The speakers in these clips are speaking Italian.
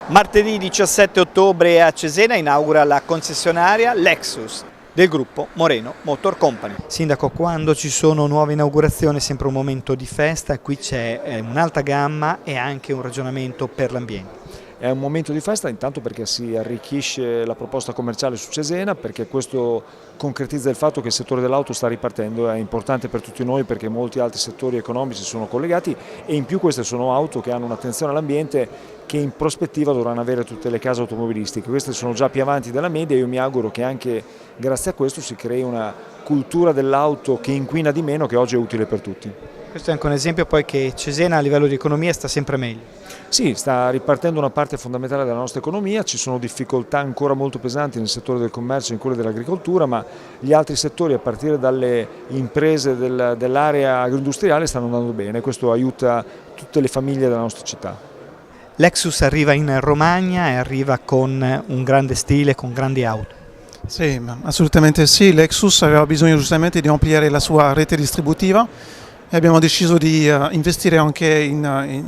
Martedì 17 ottobre a Cesena inaugura la concessionaria Lexus del gruppo Moreno Motor Company. Sindaco, quando ci sono nuove inaugurazioni è sempre un momento di festa, qui c'è un'alta gamma e anche un ragionamento per l'ambiente. È un momento di festa intanto perché si arricchisce la proposta commerciale su Cesena, perché questo concretizza il fatto che il settore dell'auto sta ripartendo, è importante per tutti noi perché molti altri settori economici sono collegati e in più queste sono auto che hanno un'attenzione all'ambiente che in prospettiva dovranno avere tutte le case automobilistiche. Queste sono già più avanti della media e io mi auguro che anche grazie a questo si crei una cultura dell'auto che inquina di meno, che oggi è utile per tutti. Questo è anche un esempio poi che Cesena a livello di economia sta sempre meglio. Sì, sta ripartendo una parte fondamentale della nostra economia, ci sono difficoltà ancora molto pesanti nel settore del commercio e in quello dell'agricoltura, ma gli altri settori a partire dalle imprese dell'area agroindustriale stanno andando bene, questo aiuta tutte le famiglie della nostra città. Lexus arriva in Romagna e arriva con un grande stile, con grandi auto. Sì, assolutamente sì, Lexus aveva bisogno giustamente di ampliare la sua rete distributiva e abbiamo deciso di investire anche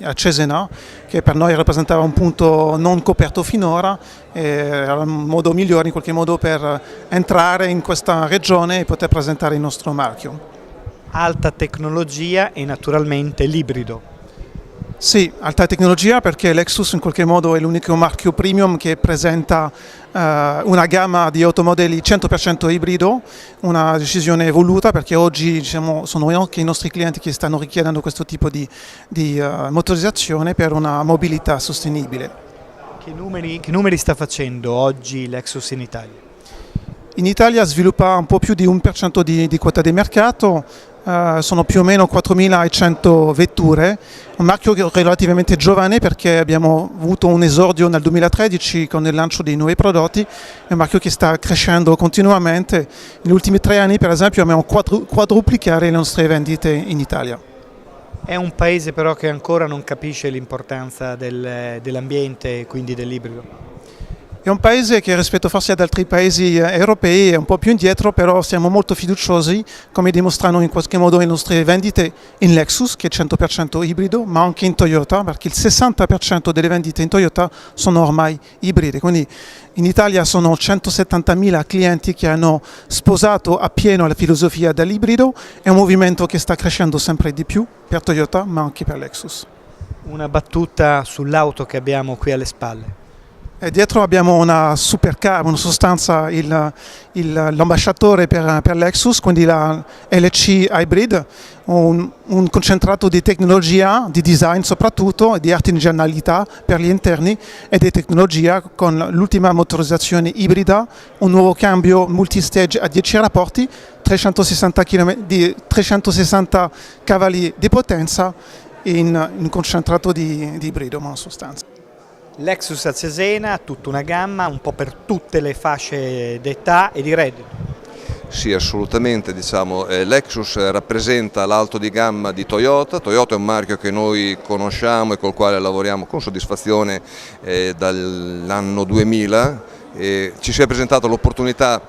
a Cesena, che per noi rappresentava un punto non coperto finora, e era il modo migliore in qualche modo per entrare in questa regione e poter presentare il nostro marchio. Alta tecnologia e naturalmente l'ibrido. Sì, alta tecnologia perché Lexus in qualche modo è l'unico marchio premium che presenta una gamma di automodelli 100% ibrido, una decisione voluta perché oggi diciamo, sono anche i nostri clienti che stanno richiedendo questo tipo di motorizzazione per una mobilità sostenibile. Che numeri sta facendo oggi Lexus in Italia? In Italia sviluppa un po' più di 1% di quota di mercato. Sono più o meno 4.100 vetture, un marchio relativamente giovane perché abbiamo avuto un esordio nel 2013 con il lancio dei nuovi prodotti, è un marchio che sta crescendo continuamente, negli ultimi 3 anni per esempio abbiamo quadruplicato le nostre vendite in Italia. È un paese però che ancora non capisce l'importanza dell'ambiente e quindi dell'ibrido. È un paese che rispetto forse ad altri paesi europei è un po' più indietro, però siamo molto fiduciosi, come dimostrano in qualche modo le nostre vendite in Lexus, che è 100% ibrido, ma anche in Toyota, perché il 60% delle vendite in Toyota sono ormai ibride. Quindi in Italia sono 170.000 clienti che hanno sposato appieno la filosofia dell'ibrido, è un movimento che sta crescendo sempre di più per Toyota, ma anche per Lexus. Una battuta sull'auto che abbiamo qui alle spalle. E dietro abbiamo una supercar, una sostanza, l'ambasciatore per Lexus, quindi la LC Hybrid, un concentrato di tecnologia, di design soprattutto, di artigianalità per gli interni e di tecnologia con l'ultima motorizzazione ibrida, un nuovo cambio multistage a 10 rapporti, 360 cavalli di potenza in un concentrato di ibrido, ma in sostanza. Lexus a Cesena, tutta una gamma, un po' per tutte le fasce d'età e di reddito. Sì, assolutamente, Lexus rappresenta l'alto di gamma di Toyota. Toyota è un marchio che noi conosciamo e col quale lavoriamo con soddisfazione dall'anno 2000 e ci si è presentata l'opportunità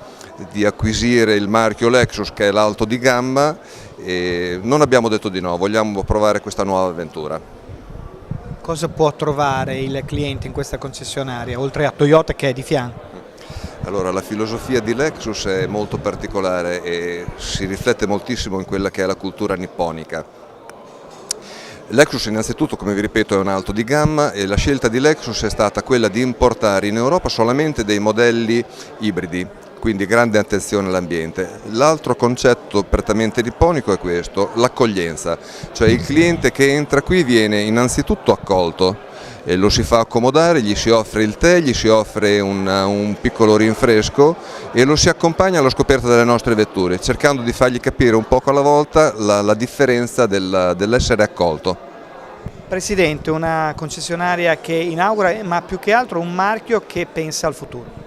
di acquisire il marchio Lexus, che è l'alto di gamma, e non abbiamo detto di no, vogliamo provare questa nuova avventura. Cosa può trovare il cliente in questa concessionaria, oltre a Toyota che è di fianco? Allora, la filosofia di Lexus è molto particolare e si riflette moltissimo in quella che è la cultura nipponica. Lexus innanzitutto, come vi ripeto, è un alto di gamma e la scelta di Lexus è stata quella di importare in Europa solamente dei modelli ibridi, quindi grande attenzione all'ambiente. L'altro concetto prettamente nipponico è questo, l'accoglienza, cioè il cliente che entra qui viene innanzitutto accolto e lo si fa accomodare, gli si offre il tè, gli si offre un piccolo rinfresco e lo si accompagna alla scoperta delle nostre vetture, cercando di fargli capire un poco alla volta la differenza dell'essere accolto. Presidente, una concessionaria che inaugura, ma più che altro un marchio che pensa al futuro.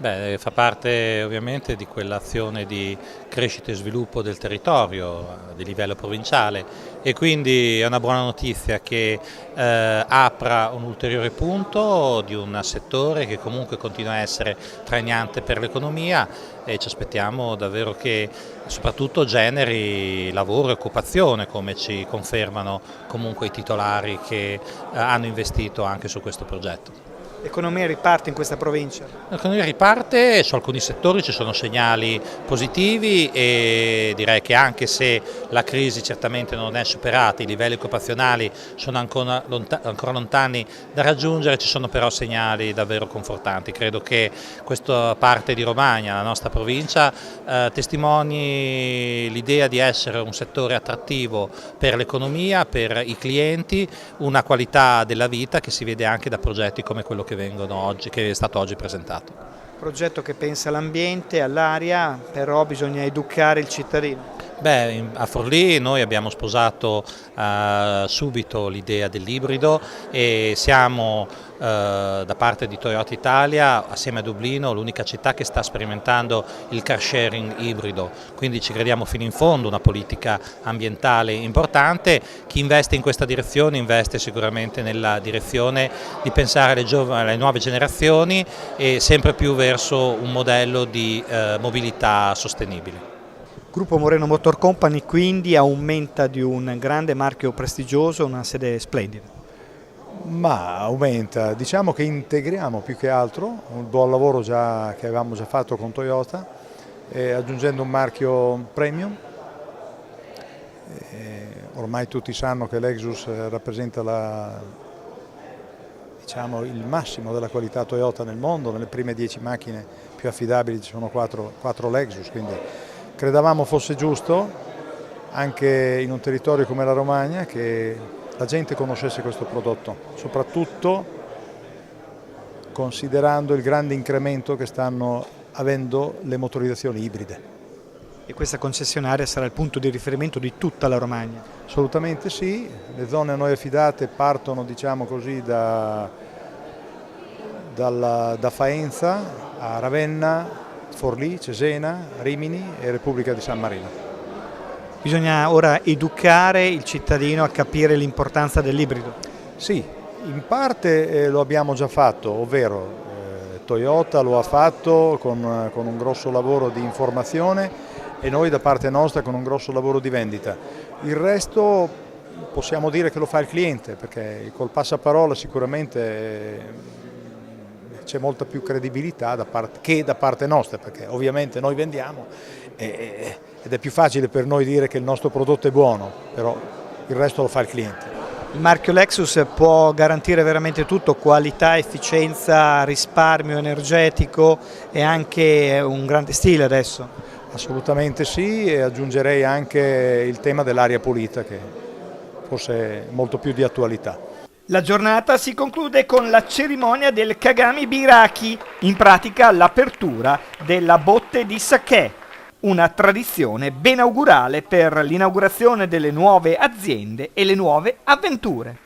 Beh, fa parte ovviamente di quell'azione di crescita e sviluppo del territorio di livello provinciale e quindi è una buona notizia che apra un ulteriore punto di un settore che comunque continua a essere trainante per l'economia e ci aspettiamo davvero che soprattutto generi lavoro e occupazione, come ci confermano comunque i titolari che hanno investito anche su questo progetto. L'economia riparte in questa provincia? L'economia riparte, su alcuni settori ci sono segnali positivi e direi che anche se la crisi certamente non è superata, i livelli occupazionali sono ancora lontani da raggiungere, ci sono però segnali davvero confortanti. Credo che questa parte di Romagna, la nostra provincia, testimoni l'idea di essere un settore attrattivo per l'economia, per i clienti, una qualità della vita che si vede anche da progetti come quello che è stato oggi presentato. Progetto che pensa all'ambiente, all'aria, però bisogna educare il cittadino. Beh, a Forlì noi abbiamo sposato subito l'idea dell'ibrido e siamo da parte di Toyota Italia, assieme a Dublino, l'unica città che sta sperimentando il car sharing ibrido, quindi ci crediamo fino in fondo, una politica ambientale importante. Chi investe in questa direzione investe sicuramente nella direzione di pensare alle nuove generazioni e sempre più verso un modello di mobilità sostenibile. Gruppo Moreno Motor Company quindi aumenta di un grande marchio prestigioso, una sede splendida. Ma aumenta, diciamo che integriamo più che altro un buon lavoro che avevamo già fatto con Toyota, aggiungendo un marchio premium. Ormai tutti sanno che Lexus rappresenta il massimo della qualità Toyota nel mondo. Nelle prime 10 macchine più affidabili ci sono 4 Lexus, quindi credevamo fosse giusto, anche in un territorio come la Romagna, che la gente conoscesse questo prodotto, soprattutto considerando il grande incremento che stanno avendo le motorizzazioni ibride. E questa concessionaria sarà il punto di riferimento di tutta la Romagna? Assolutamente sì, le zone a noi affidate partono, diciamo così, da Faenza a Ravenna, Forlì, Cesena, Rimini e Repubblica di San Marino. Bisogna ora educare il cittadino a capire l'importanza dell'ibrido? Sì, in parte lo abbiamo già fatto, ovvero Toyota lo ha fatto con un grosso lavoro di informazione e noi da parte nostra con un grosso lavoro di vendita. Il resto possiamo dire che lo fa il cliente, perché col passaparola sicuramente c'è molta più credibilità che da parte nostra, perché ovviamente noi vendiamo ed è più facile per noi dire che il nostro prodotto è buono, però il resto lo fa il cliente. Il marchio Lexus può garantire veramente tutto, qualità, efficienza, risparmio energetico e anche un grande stile adesso? Assolutamente sì, e aggiungerei anche il tema dell'aria pulita, che forse è molto più di attualità. La giornata si conclude con la cerimonia del Kagami Biraki, in pratica l'apertura della botte di Sake, una tradizione ben augurale per l'inaugurazione delle nuove aziende e le nuove avventure.